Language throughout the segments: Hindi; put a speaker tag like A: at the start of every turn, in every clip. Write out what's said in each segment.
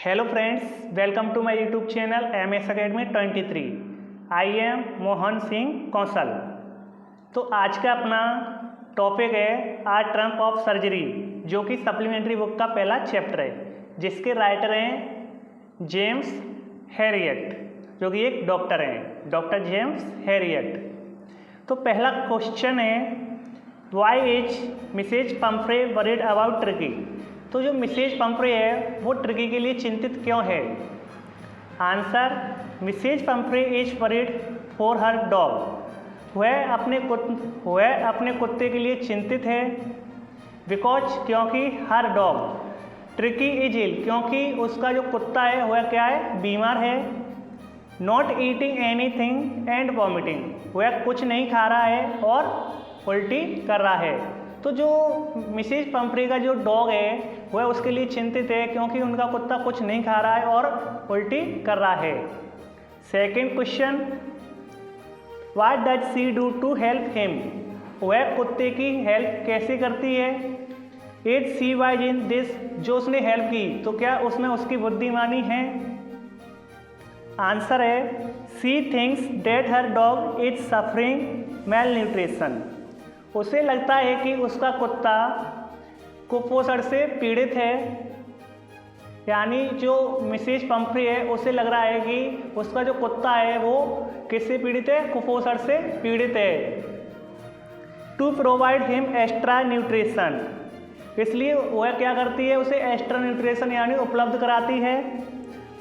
A: Hello friends, welcome to my YouTube channel MS Academy 23। I am Mohan Singh Kaushal. तो आज का अपना टॉपिक है आर टर्म ऑफ सर्जरी, जो कि सप्लीमेंट्री बुक का पहला चैप्टर है, जिसके राइटर हैं जेम्स हैरियट, जो कि एक डॉक्टर हैं, डॉक्टर जेम्स हैरियट। तो पहला क्वेश्चन है, why is Mrs Pumphrey worried about Tricki. तो जो मिसेज पंफ्रे है वो टर्की के लिए चिंतित क्यों है? Answer, Mrs Pumphrey is worried for her dog. वह अपने कुत्ते के लिए चिंतित है। बिकॉज, क्योंकि हर डॉग टर्की इज इल, क्योंकि उसका जो कुत्ता है वह क्या है, बीमार है। Not eating anything and vomiting, वह कुछ नहीं खा रहा है और उल्टी कर रहा है। तो जो मिसेज पंफ्रे का जो डॉग है वह उसके लिए चिंतित है, क्योंकि उनका कुत्ता कुछ नहीं खा रहा है और उल्टी कर रहा है। Second question, what does she do to help him. वह कुत्ते की हेल्प कैसे करती है? Is she wise in this, जो उसने हेल्प की तो क्या उसमें उसकी बुद्धिमानी है? आंसर है, she thinks that her dog is suffering mail nutrition. उसे लगता है कि उसका कुत्ता कुपोषण से पीड़ित है। यानी जो मिसेज पंफ्रे है उसे लग रहा है कि उसका जो कुत्ता है वो किससे पीड़ित है, कुपोषण से पीड़ित है। To provide him extra nutrition, इसलिए वह क्या करती है, उसे एक्स्ट्रा न्यूट्रिशन यानी उपलब्ध कराती है।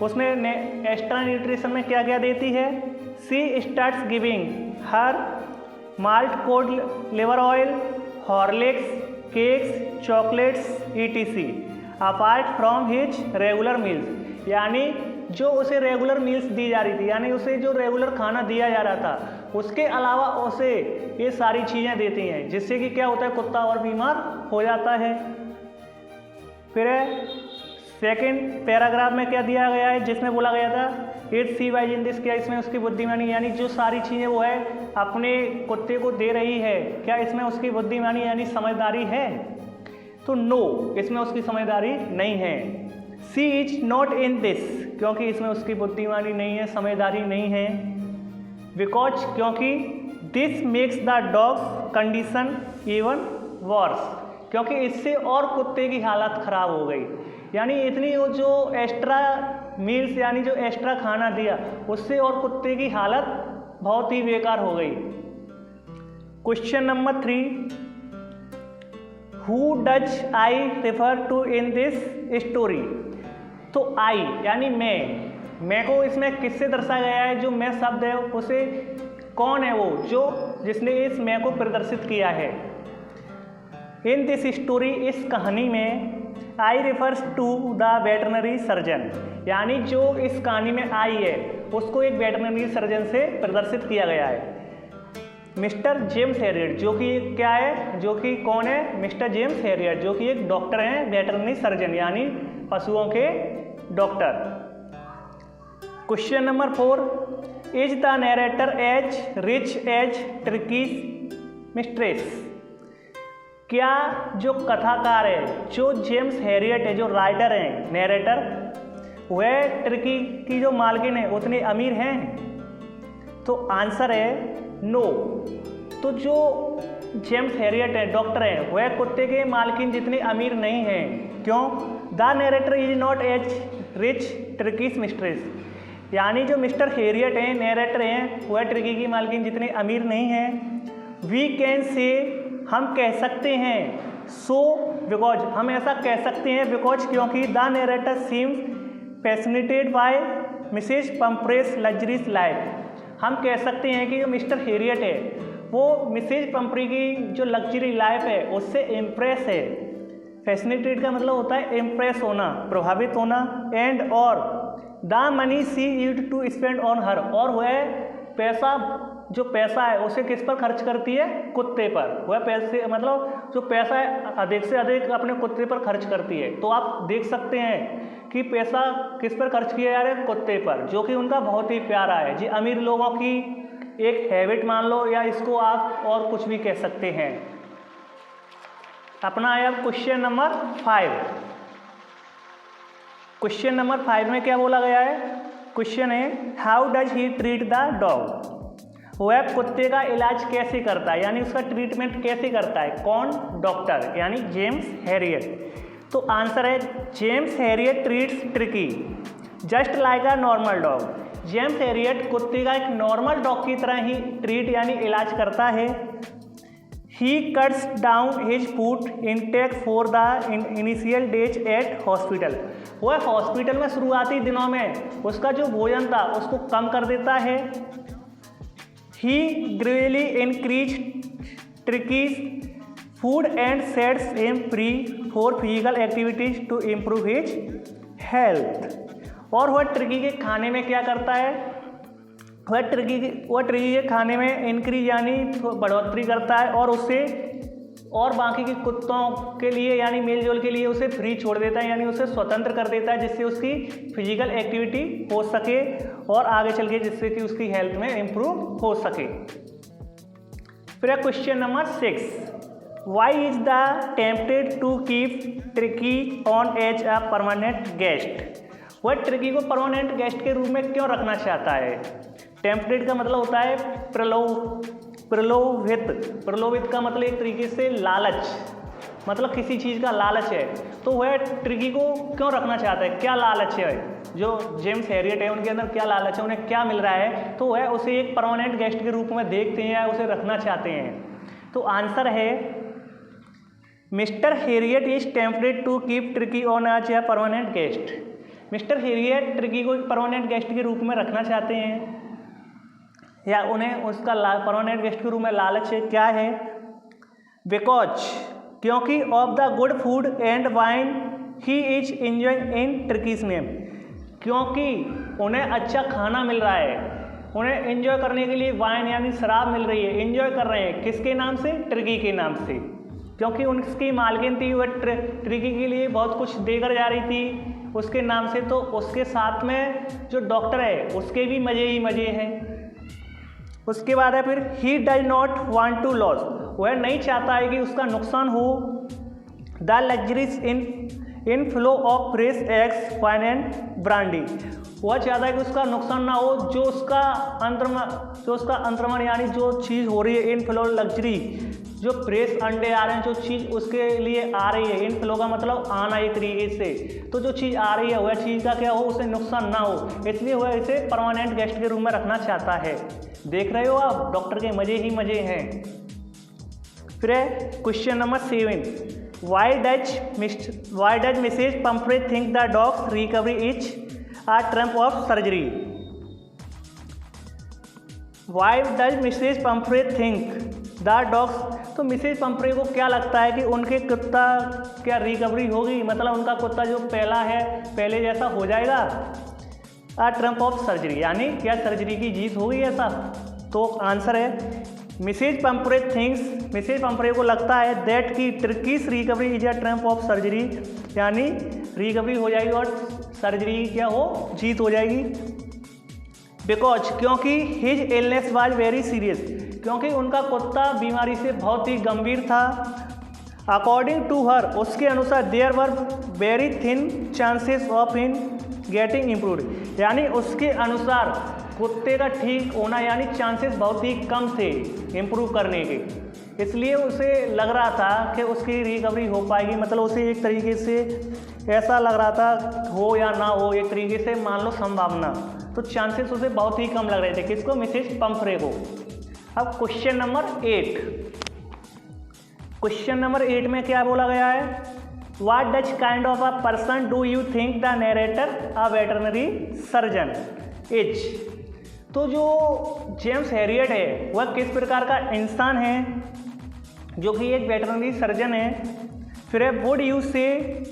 A: उसने एक्स्ट्रा न्यूट्रिशन में क्या क्या देती है? She starts giving her malt cod liver oil, Horlicks, cakes, chocolates ETC apart from his regular meals. यानी जो उसे रेगुलर मील्स दी जा रही थी, यानी उसे जो रेगुलर खाना दिया जा रहा था, उसके अलावा उसे ये सारी चीज़ें देती हैं, जिससे कि क्या होता है, कुत्ता और बीमार हो जाता है। फिर सेकेंड पैराग्राफ में क्या दिया गया है, जिसमें बोला गया था is she wise in this, क्या इसमें उसकी बुद्धिमानी, यानी जो सारी चीज़ें वो है अपने कुत्ते को दे रही है, क्या इसमें उसकी बुद्धिमानी यानी समझदारी है? तो नो, इसमें उसकी समझदारी नहीं है। सी इज नॉट इन दिस, क्योंकि इसमें उसकी बुद्धिमानी नहीं है, समझदारी नहीं है। बिकॉज, क्योंकि this makes the dog condition even worse, क्योंकि इससे और कुत्ते की हालत खराब हो गई। यानी इतनी वो जो एक्स्ट्रा मील्स यानी जो एक्स्ट्रा खाना दिया, उससे और कुत्ते की हालत बहुत ही बेकार हो गई। Question number 3, who does I refer to in this story. तो आई यानी मैं को इसमें किससे दर्शाया गया है? जो मैं शब्द है उसे कौन है वो जिसने इस मैं को प्रदर्शित किया है? इन दिस स्टोरी, इस कहानी में I refers to the veterinary surgeon, यानी जो इस कहानी में आई है उसको एक वेटरनरी सर्जन से प्रदर्शित किया गया है, मिस्टर जेम्स हैरियट, जो कि क्या है, जो कि कौन है, मिस्टर जेम्स हैरियट, जो कि एक डॉक्टर हैं, वेटरनरी सर्जन यानी पशुओं के doctor. Question number 4, is the narrator as rich as Tricki's mistress. क्या जो कथाकार है, जो जेम्स हैरियट है, जो राइटर हैं, नरेटर, वह टर्की की जो मालकिन है उतने अमीर हैं? तो आंसर है नो। तो जो जेम्स हैरियट है, डॉक्टर है, वह कुत्ते के मालकिन जितने अमीर नहीं हैं। क्यों? The narrator is not as rich Tricki's mistress, यानी जो मिस्टर हैरियट हैं, नरेटर हैं, वह टर्की की मालकिन जितने अमीर नहीं हैं। वी कैन से, हम कह सकते हैं, सो बिकॉज, हम ऐसा कह सकते हैं बिकॉज, क्योंकि the narrator seems fascinated by Mrs Pumphrey's luxuries life. हम कह सकते हैं कि जो मिस्टर हैरियट है वो मिसेज पंफ्रे की जो लग्जरी लाइफ है उससे इम्प्रेस है। फैसिनेटेड का मतलब होता है इम्प्रेस होना, प्रभावित होना। एंड और the money she used to spend on her, और वह जो पैसा है उसे किस पर खर्च करती है? कुत्ते पर। वह पैसे मतलब जो पैसा है अधिक से अधिक अपने कुत्ते पर खर्च करती है। तो आप देख सकते हैं कि पैसा किस पर खर्च किया जा रहा है? कुत्ते पर, जो कि उनका बहुत ही प्यारा है। जी, अमीर लोगों की एक हैबिट मान लो, या इसको आप और कुछ भी कह सकते हैं। अपना आया क्वेश्चन नंबर 5, क्वेश्चन नंबर 5 में क्या बोला गया है? क्वेश्चन है how does he treat the dog? वह कुत्ते का इलाज कैसे करता है, यानी उसका ट्रीटमेंट कैसे करता है? कौन? डॉक्टर, यानी जेम्स हैरियट। तो आंसर है James Harriet treats tricky just like a normal dog. James Harriet कुत्ते का एक नॉर्मल डॉग की तरह ही ट्रीट यानी इलाज करता है। ही cuts down his food intake for the initial days at hospital. वह हॉस्पिटल में शुरुआती दिनों में उसका जो भोजन था उसको कम कर देता है। He gradually increased Tricky's food and sets him free for physical activities to improve his health। और वह ट्रिकी के खाने में क्या करता है? वह ट्रिकी के खाने में इंक्रीज यानी बढ़ोतरी करता है और उससे और बाकी के कुत्तों के लिए यानी मेलजोल के लिए उसे फ्री छोड़ देता है, यानी उसे स्वतंत्र कर देता है जिससे उसकी फिजिकल एक्टिविटी हो सके और आगे चल के जिससे कि उसकी हेल्थ में इम्प्रूव हो सके। फिर question number 6, why is the tempted to keep Tricki on as a permanent guest? वह ट्रिकी को परमानेंट गेस्ट के रूप में क्यों रखना चाहता है? टेम्पटेड का मतलब होता है प्रलोभित का मतलब एक तरीके से लालच, मतलब किसी चीज़ का लालच है। तो वह ट्रिकी को क्यों रखना चाहता है? क्या लालच है? जो जेम्स हैरियट है उनके अंदर क्या लालच है, उन्हें क्या मिल रहा है, तो वह उसे एक परमानेंट गेस्ट के रूप में देखते हैं या उसे रखना चाहते हैं। तो आंसर है Mr Herriot is tempted to keep Tricki on as a permanent guest. Mr Herriot Tricki को एक परमानेंट गेस्ट के रूप में रखना चाहते हैं या उन्हें उसका परमानेंट गेस्ट के रूप में लालच है। क्या है? बिकॉज क्योंकि of the good food and wine he is enjoying in ट्रिकीज name. क्योंकि उन्हें अच्छा खाना मिल रहा है, उन्हें एंजॉय करने के लिए वाइन यानी शराब मिल रही है, एंजॉय कर रहे हैं। किसके नाम से? ट्रिकी के नाम से। क्योंकि उनकी मालकिन थी, वह ट्रिकी के लिए बहुत कुछ देकर जा रही थी उसके नाम से। तो उसके साथ में जो डॉक्टर है उसके भी मज़े ही मज़े हैं। उसके बाद है फिर he does not want to loss. वह नहीं चाहता है कि उसका नुकसान हो। The luxuries inflow of fresh eggs wine and brandy. वह चाहता है कि उसका नुकसान ना हो। जो उसका अंतर्मन यानी जो चीज़ हो रही है, इन फ्लो लग्जरी, जो फ्रेश अंडे आ रहे हैं, जो चीज़ उसके लिए आ रही है, इन फ्लो का मतलब आना एक तरीके से। तो जो चीज़ आ रही है वह चीज़ का क्या हो, उसे नुकसान ना हो, इसलिए वह इसे परमानेंट गेस्ट के रूप में रखना चाहता है। देख रहे हो आप, डॉक्टर के मज़े ही मज़े हैं। फिर question number 7, why does Mrs Pumphrey think the dog's recovery is a triumph of surgery? Why does Mrs Pumphrey think the dogs? तो मिसेज पंफ्रे को क्या लगता है कि उनके कुत्ता क्या रिकवरी होगी, मतलब उनका कुत्ता जो पहले जैसा हो जाएगा? आ ट्रम्प ऑफ सर्जरी, यानी क्या सर्जरी की जीत होगी ऐसा? तो आंसर है मिसेज पंफ्रे को लगता है दैट की ट्रिकीज recovery is a Trump of surgery, यानी रिकवरी हो जाएगी और सर्जरी क्या हो, जीत हो जाएगी। बिकॉज क्योंकि his illness was very serious, क्योंकि उनका कुत्ता बीमारी से बहुत ही गंभीर था। अकॉर्डिंग टू हर, उसके अनुसार there were very thin chances of in getting improved, यानी उसके अनुसार कुत्ते का ठीक होना यानी चांसेस बहुत ही कम थे इम्प्रूव करने के। इसलिए उसे लग रहा था कि उसकी रिकवरी हो पाएगी, मतलब उसे एक तरीके से ऐसा लग रहा था हो या ना हो, एक तरीके से मान लो संभावना, तो चांसेस उसे बहुत ही कम लग रहे थे। किसको? मिसेज पंफ्रे को। अब क्वेश्चन नंबर 8, क्वेश्चन नंबर 8 में क्या बोला गया है? What does kind of a person do you think the narrator a veterinary surgeon is? तो जो जेम्स हैरियट है वह किस प्रकार का इंसान है जो कि एक वेटरनरी सर्जन है? फिर would you say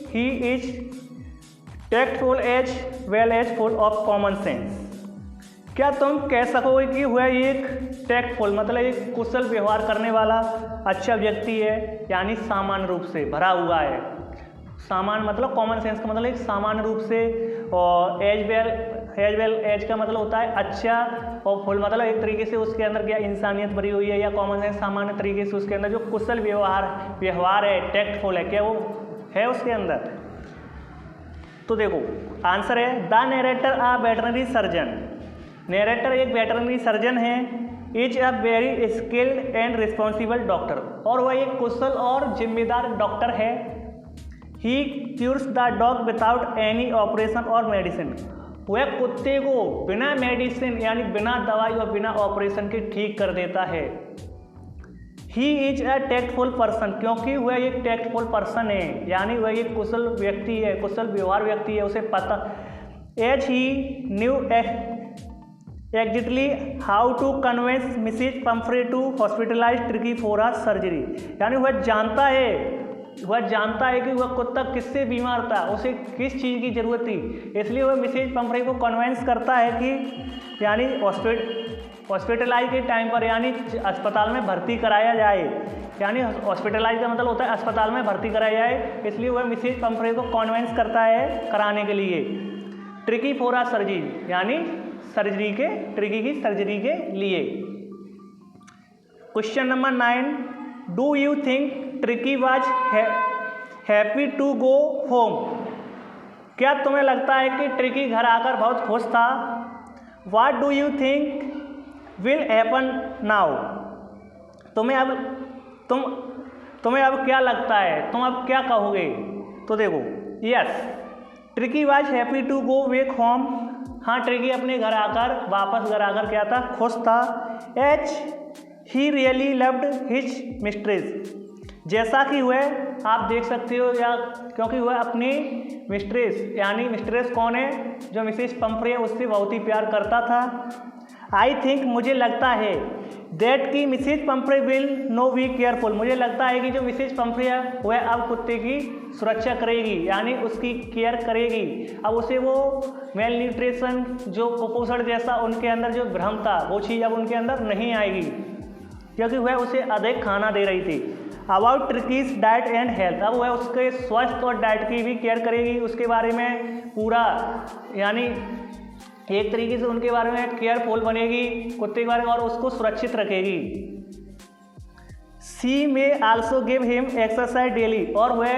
A: he is tactful as well as full of common sense? क्या तुम कह सकोगे कि वह एक टैक्टफुल मतलब एक कुशल व्यवहार करने वाला अच्छा व्यक्ति है, यानी सामान्य रूप से भरा हुआ है? सामान्य मतलब कॉमन सेंस का मतलब एक सामान्य रूप से, और एज वेल एज का मतलब होता है अच्छा, और फुल मतलब एक तरीके से उसके अंदर क्या इंसानियत भरी हुई है, या कॉमन सेंस सामान्य तरीके से उसके अंदर जो कुशल व्यवहार है, टैक्टफुल है, क्या वो है उसके अंदर? तो देखो आंसर है the narrator a veterinary surgeon. Narrator एक वेटरनरी सर्जन है। Is a very skilled and responsible doctor, और वह एक कुशल और जिम्मेदार डॉक्टर है। He cures the dog without any operation और मेडिसिन, वह कुत्ते को बिना मेडिसिन यानी बिना दवाई और बिना ऑपरेशन के ठीक कर देता है। He is a tactful person, क्योंकि वह एक टेक्टफुल पर्सन है, यानी वह एक कुशल व्यक्ति है, कुशल व्यवहार व्यक्ति है, उसे पता। As he knew exactly how to convince Mrs Pumphrey to hospitalise Tricki for a surgery, यानी वह जानता है कि वह कुत्ता किससे बीमार था, उसे किस चीज़ की ज़रूरत थी, इसलिए वह मिसेज पंफ्रे को कन्विंस करता है कि यानी हॉस्पिटलाइज के टाइम पर यानी अस्पताल में भर्ती कराया जाए, यानी हॉस्पिटलाइज का मतलब होता है अस्पताल में भर्ती कराया जाए, इसलिए वह मिसेज पंफ्रे को कन्विंस करता है कराने के लिए। ट्रिकी फॉर अ सर्जरी, यानी ट्रिकी की सर्जरी के लिए। Question number 9, do you think Tricki was happy to go home, क्या तुम्हें लगता है कि ट्रिकी घर आकर बहुत खुश था। What do you think will happen now, तुम्हें अब क्या लगता है, तुम अब क्या कहोगे। तो देखो yes, Tricky was happy to go back home, हाँ ट्रिकी अपने वापस घर आकर क्या था, खुश था। As he really loved his mistress, जैसा कि वह आप देख सकते हो या क्योंकि वह अपनी मिस्ट्रेस, यानी मिस्ट्रेस कौन है, जो मिसेस पंफ्रे है, उससे बहुत ही प्यार करता था। आई थिंक, मुझे लगता है, दैट कि Mrs Pumphrey will no be careful, मुझे लगता है कि जो मिसेज पंफ्रे है वह अब कुत्ते की सुरक्षा करेगी, यानी उसकी केयर करेगी। अब उसे वो मेल न्यूट्रिशन जो कुपोषण जैसा उनके अंदर जो भ्रम था वो चीज़ अब उनके अंदर नहीं आएगी, क्योंकि वह उसे अधिक खाना दे रही थी। अबाउट ट्रिकीज डाइट एंड हेल्थ, अब वह उसके स्वास्थ्य और डाइट की भी केयर करेगी, उसके बारे में पूरा यानी एक तरीके से उनके बारे में केयरफुल बनेगी कुत्ते के बारे में और उसको सुरक्षित रखेगी। सी में also give him exercise daily, और वह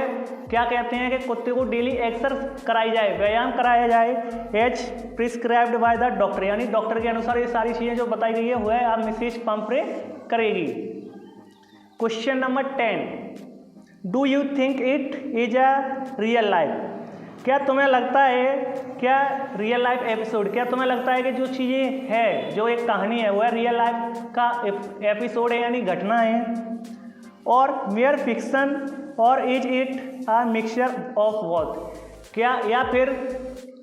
A: क्या कहते हैं कि कुत्ते को डेली एक्सरसाइज कराई जाए, व्यायाम कराया जाए। As prescribed by the doctor, यानी डॉक्टर के अनुसार ये सारी चीज़ें जो बताई गई है वह अब मिसेज पंफ्रे करेगी। Question number 10, do you think it is a real life, क्या तुम्हें लगता है, क्या रियल लाइफ एपिसोड, क्या तुम्हें लगता है कि जो चीज़ें है, जो एक कहानी है वह रियल लाइफ का एपिसोड है, यानी घटना है, और मेयर फिक्शन, और is it a mixture of both, क्या या फिर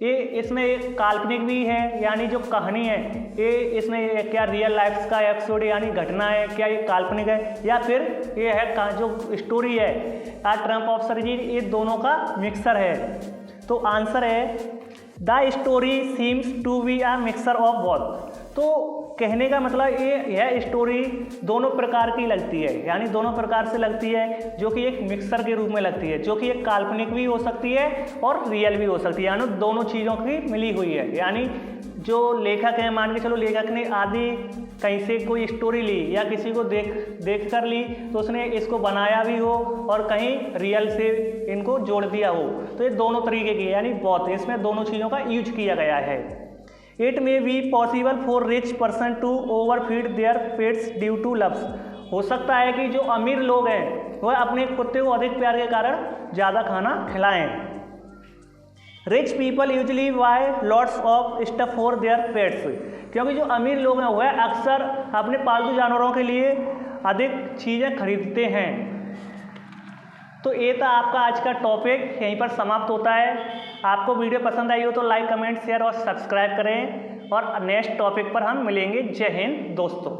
A: ये इसमें एक काल्पनिक भी है, यानी जो कहानी है ये इसमें क्या रियल लाइफ का एपिसोड यानी घटना है, क्या ये काल्पनिक है, या फिर ये है जो स्टोरी है आ ट्रम्प ऑफ सर्जरी, ये दोनों का मिक्सर है। तो आंसर है the story seems to be a mixture of both, तो कहने का मतलब यह स्टोरी दोनों प्रकार की लगती है, यानी दोनों प्रकार से लगती है, जो कि एक मिक्सर के रूप में लगती है, जो कि एक काल्पनिक भी हो सकती है और रियल भी हो सकती है, यानी दोनों चीज़ों की मिली हुई है। यानी जो लेखक है, मान के चलो लेखक ने आदि कहीं से कोई स्टोरी ली या किसी को देख कर ली तो उसने इसको बनाया भी हो और कहीं रियल से इनको जोड़ दिया हो, तो ये दोनों तरीके की है, यानी बहुत, इसमें दोनों चीज़ों का यूज किया गया है। It may be possible for rich person to overfeed their pets due to loves, हो सकता है कि जो अमीर लोग हैं वह अपने कुत्ते को अधिक प्यार के कारण ज़्यादा खाना खिलाएं। Rich people usually buy lots of stuff for their pets, क्योंकि जो अमीर लोग हैं वह अक्सर अपने पालतू जानवरों के लिए अधिक चीज़ें खरीदते हैं। तो ये था आपका आज का टॉपिक, यहीं पर समाप्त होता है। आपको वीडियो पसंद आई हो तो लाइक, कमेंट, शेयर और सब्सक्राइब करें, और नेक्स्ट टॉपिक पर हम मिलेंगे। जय हिंद दोस्तों।